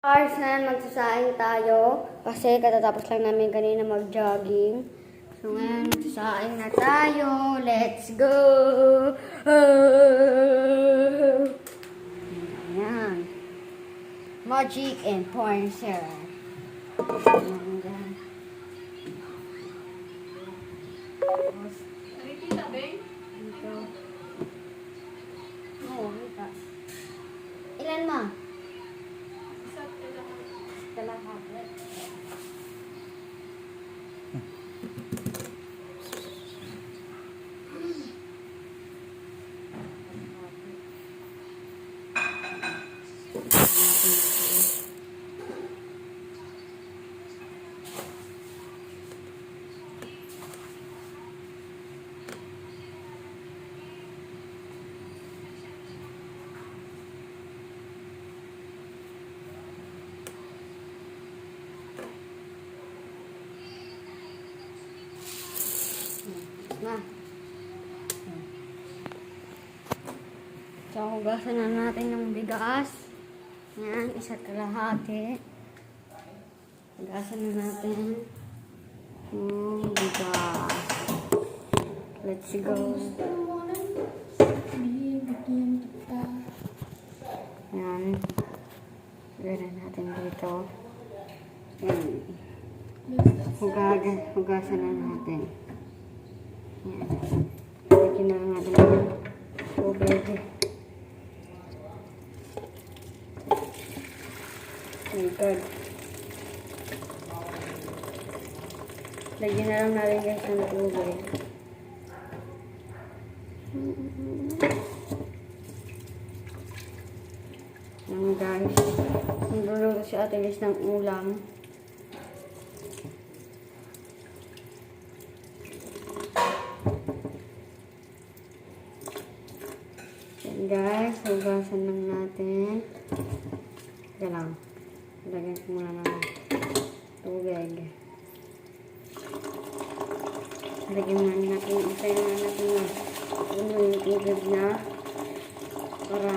Hours na magsasaing tayo kasi katatapos lang namin kanina mag-jogging. So ngayon magsasaing na tayo. Let's go! Ayan. Magic and porn syrup. Ayan. Nakikita, Beng? Ito. Oo, kita. Ilan ma? Isa't kailangan. Kalahati. Na. So, hugasan na natin yung bigas. Yan, isa't kalahati. Hugasan na natin yung bigas. Let's go. Yan. Gawin natin dito. Yan. Hugasan na natin. Yan. Lagyan na natin ng tubig. Oh God. Lagyan na lang natin guys ng tubig. Yan guys. Nagluluto si Ate Liz ng ulam. Yan guys. Hugasan lang natin. Ito lang. Lagyan ko muna ng tubig. Lagyan muna natin. Isay na natin yung tubig na para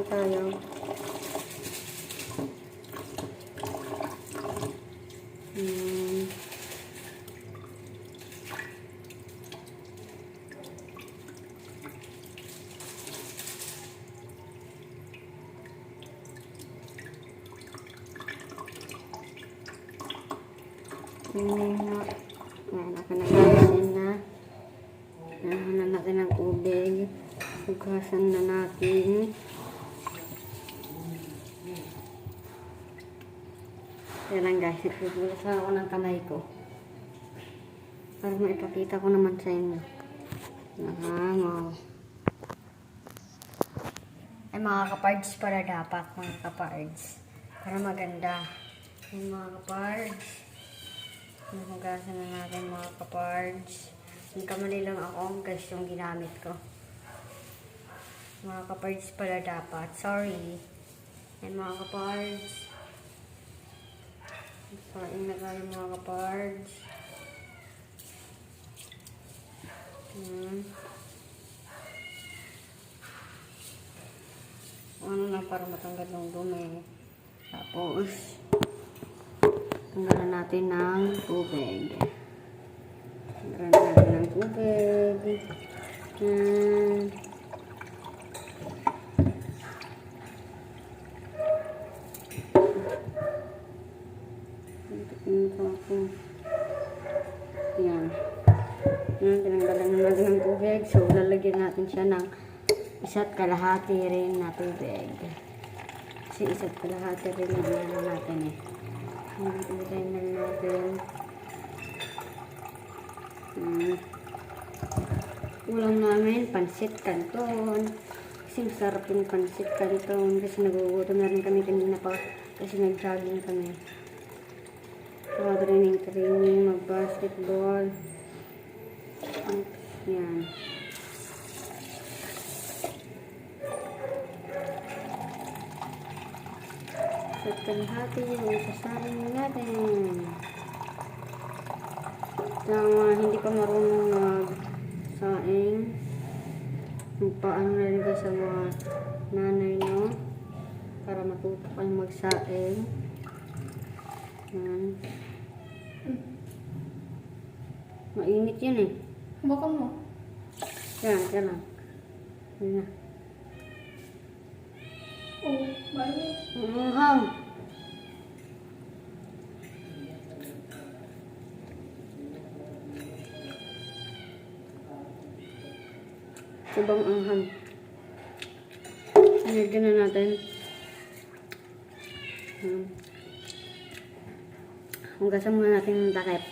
tayo. Yan, ako nagagasin na. Nahanan natin ng tubig. Hugasan na natin. Yan lang guys, nagpupulasan ako ng kamay ko. Para maipakita ko naman sa inyo. Ay mga kapards para dapat, mga kapards. Para maganda. Yung mga kapards. Hugasan na natin mga kapards. Yung kamali lang ako guys yung ginamit ko. Mga kapards pala dapat. Sorry. Yan mga kapards. Saing na tayo mga kapards. Ano na para matanggal ng dumi. Tapos tanggalan natin ng tubig. Tanggalan natin ng tubig. Yan. Tinanggalan na natin ng tubig. So, lalagyan natin siya ng isa't kalahati rin na tubig. Kasi isa't kalahati rin na natin eh. Ilagay na natin. Ulam namin, pansit canton. Kasi masarap yung pansit canton. Kasi nagugutom na rin kami kanina pa. Kasi nag-jogging kami. Training, mag-basketball. Yan. Sa kalahati yung isasain natin. Sa mga hindi pa marunong mag-saing, magpaano na rin sa mga nanay nyo. natuto kayo magsaing. Yan. Mainit yan eh. Baka mo. Yan, yan lang. Yan na. Oh, bali. Hang. Sabang anghang. Sinigyan na natin. Hugasan muna natin yung takip.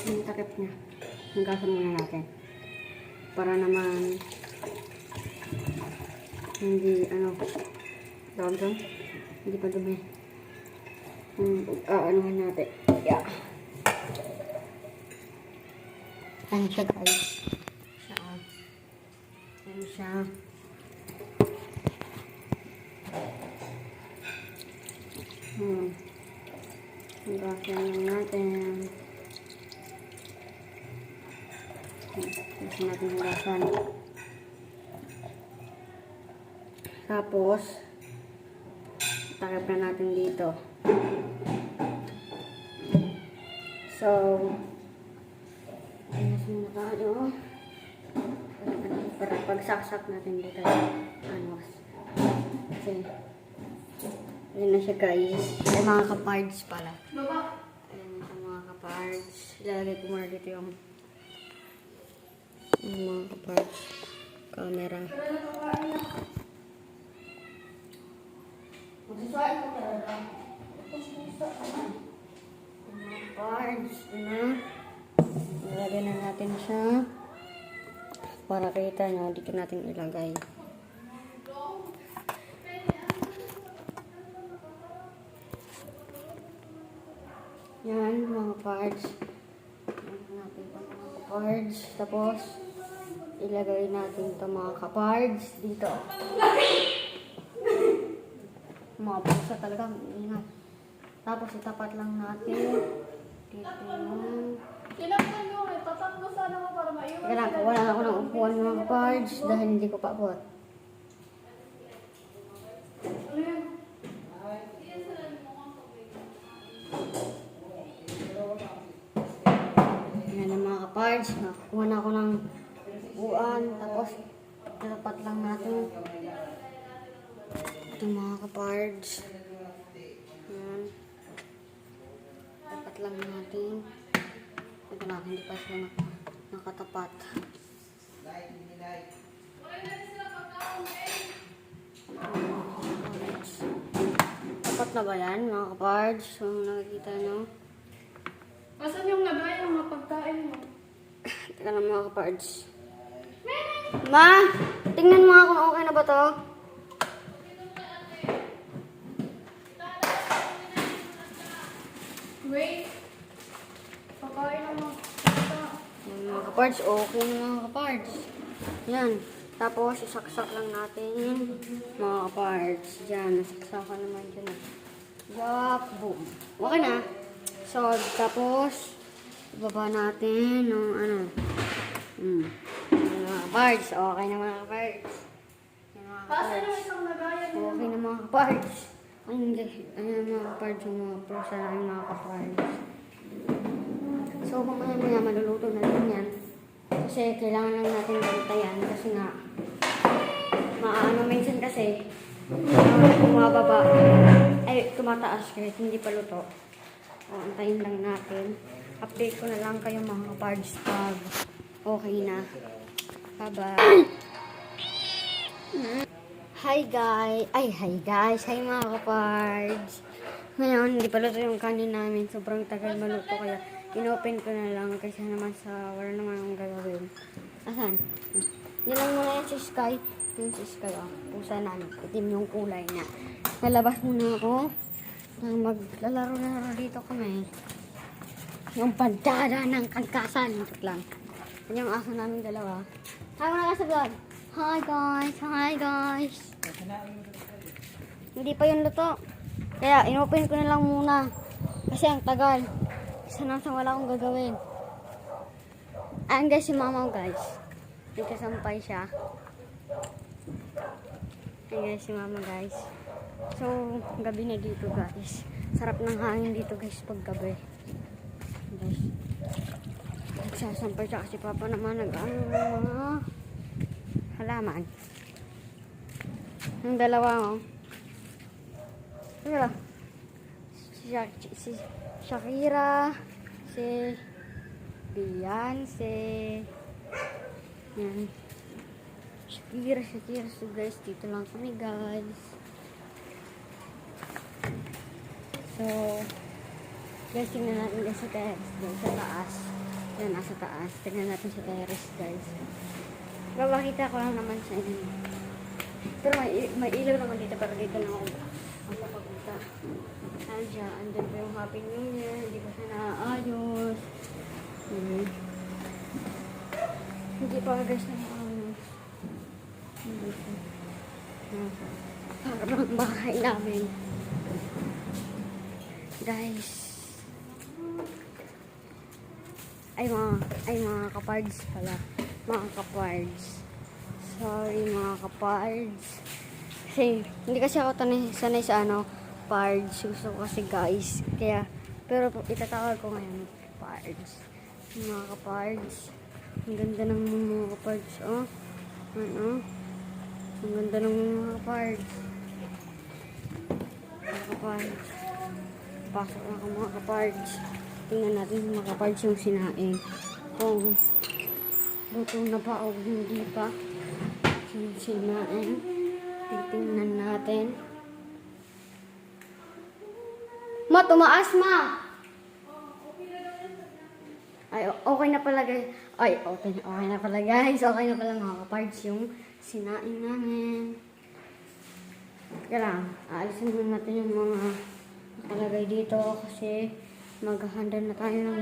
Yung takip niya. Hugasan muna natin. Para naman hindi tawag doon? Hindi pa dumi. Anuhan natin. Yeah. Ano siya guys? Ano siya? Hugasan lang natin. Gusto natin hugasan. Tapos, takip na natin dito. So, ayos muna tayo. Para pagsaksak natin dito. Kasi, ayun na siya guys. Ay, mga kapards pala. Baba. Ayun na mga kapards. Ilalagay ko muna dito yung mga kapards. Camera. Magsasain ko talaga. Mga kapards. Na. Ilalagay na natin siya. Para kita nyo, dito natin ilagay. Yan, mga parts. Ilagay natin ito mga parts. Tapos, ilagay natin ito mga kapards dito. Mga pusa talaga, ingat. Tapos, itapat lang natin. Dito yung... Ilang ano eh, tatatlo sana mo para maiwan. Kaya lang, wala ako ng upuan mga kapards dahil hindi ko pa abot. Yan ang mga kapards. Nakakuha na ako ng upuan. Tapos, dapat lang natin ito mga kapards. Yan. Dapat lang natin. Ito na, hindi pa sila nakatapat. Tapat na ba yan mga kapards? Kung nakikita nyo. Asan yung lagay ng mga pagkain mo? Teka lang mga kapards. Ma! Tingnan mo nga kung okay na ba to? Wait. Pagkain ng mga pagkain. Yan, mga kapards, okay na mga kapards. Yan. Tapos, isaksak lang natin mga kapards. Yan, nasaksakan naman dyan. Yup, boom. Okay na. So, tapos, ibaba natin ng mga kapards. Okay na mga kapards. Yan, mga Asan yung kapards. isang lagayan? Okay na mga kapards. Ayun mga kapards, yung mga prosa na yung mga kapards. So, mamaya maluluto na rin yan. Kasi kailangan lang natin bantayan kasi nga minsan kasi bumababa ay tumataas kahit hindi pa luto. O, antayin lang natin. Update ko na lang kayo mga kapards pag okay na. Bye-bye. Hi guys. Hi mga kapards. Ngayon, hindi pa luto yung kanin namin. Sobrang tagal maluto kaya inopen ko na lang kasi naman wala naman akong gagawin. Asan? Yan lang muna yan si Sky. Yung si Sky, pusa namin. Itim yung kulay niya. Nalabas muna ako. Maglalaro dito kami. Yung bandada ng kagkasan. Ito lang. Yan yung aso namin dalawa. Hi mga kasablog. Hi guys. Hindi pa yung luto. Kaya inopen ko na lang muna. Kasi ang tagal. Kasi nasa wala akong gagawin. Ayan guys si mama guys. Ikasampay siya. Ayan guys, si mama guys. So, gabi na dito guys. Sarap ng hangin dito guys pag gabi. Guys. Nagsasampay siya kasi papa naman nag-ano ng mga halaman. Yung dalawa oh. Wala. Si Shakira, si Beyonce. Yan. Shakira. So guys, dito lang kami guys. So, guys, tingnan natin guys sa terrace. Guys, sa taas. Yan, nasa taas. Tingnan natin sa terrace guys. Babakita ko lang naman sa inyo. Pero may ilaw naman dito, pero dito lang ako papunta. Andyan pa yung Happy New Year. Hindi pa siya naaayos. Hindi pa guys na naaayos. Parang bahay namin. Guys. Ay mga kapards pala. Mga kapards. Sorry mga kapards. Kasi, hindi kasi ako sanay sa pards. Gusto ko kasi guys. Kaya, pero itatawag ko ngayon pards. Mga kapards. Ang ganda ng mga kapards. Oh. Ano? Ang ganda ng mga kapards. Mga kapards. Pasok na ako mga kapards. Tingnan natin mga kapards yung sinaing. Kung luto na ba o hindi pa. Yung sinaing. Titingnan natin. Ma, tumaas ma! Ay, okay na pala guys. Ay, okay na pala guys. Okay na pala mga kapards yung sinaing namin. Kaya lang, aalisin na natin yung mga nakalagay dito kasi maghahanda na tayo ng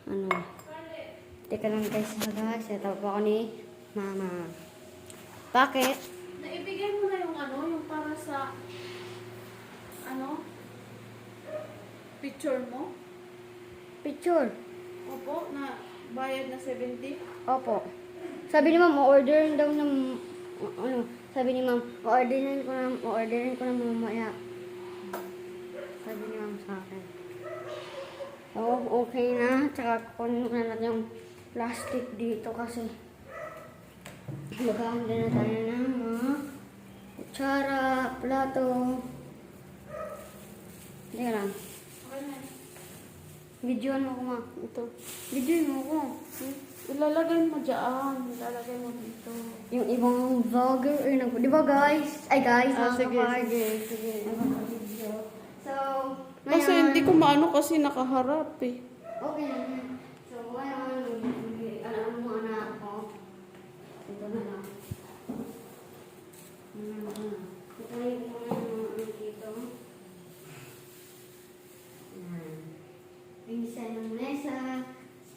mga teka lang guys guys. Ito po ako ni mama. Bakit? Naibigay mo na yung para sa, picture mo? Picture. Opo, na bayad na 70. Opo. Sabi ni ma'am, orderin daw ng sabi ni ma'am, orderin ko na mamaya. Sabi ni ma'am sa akin. Oh, okay na. Tsaka kunin na natin yung plastic dito kasi maghahanda na tayo ng mga kutsara, plato. Hindi lang. Okay na. Videoan mo ko ma. Ito. Videoan mo ko. Ilalagay mo dyan. Ilalagay mo dito. Yung ibang vlogger, di ba guys? Ay guys, Sige. Video. So, Kasi ngayon, hindi ko maano kasi nakaharap eh. okay na yan. So, ngayon, alam mo anak ko. Ito na lang. Ito na yung mga dito. Pinsan ng mesa.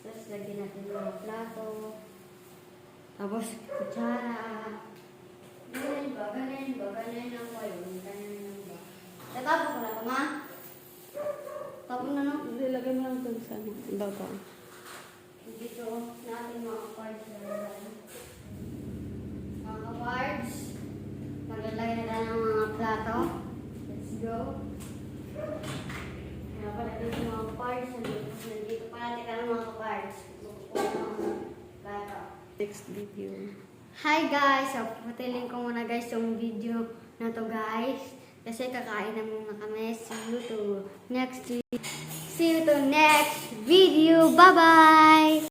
Tapos lagyan natin yung mga plato. Tapos kutsara. Ganyan ba? Ganyan lang ko yun. Ganyan lang ba? Tatapos ko na ito, ma? Tapos na no? Ilalagay mo lang dun sa baba. Dito natin mga cards na lalagay. Mga cards. Maglalagay na tayo ng mga plato. Let's go. Kaya pala dito mga cards. Nandito pala tika ng mga cards. Plato. Next video. Hi guys! So, putiling ko muna guys yung video na to guys. Kasi kakain na muna kami. See you to next video. Bye-bye!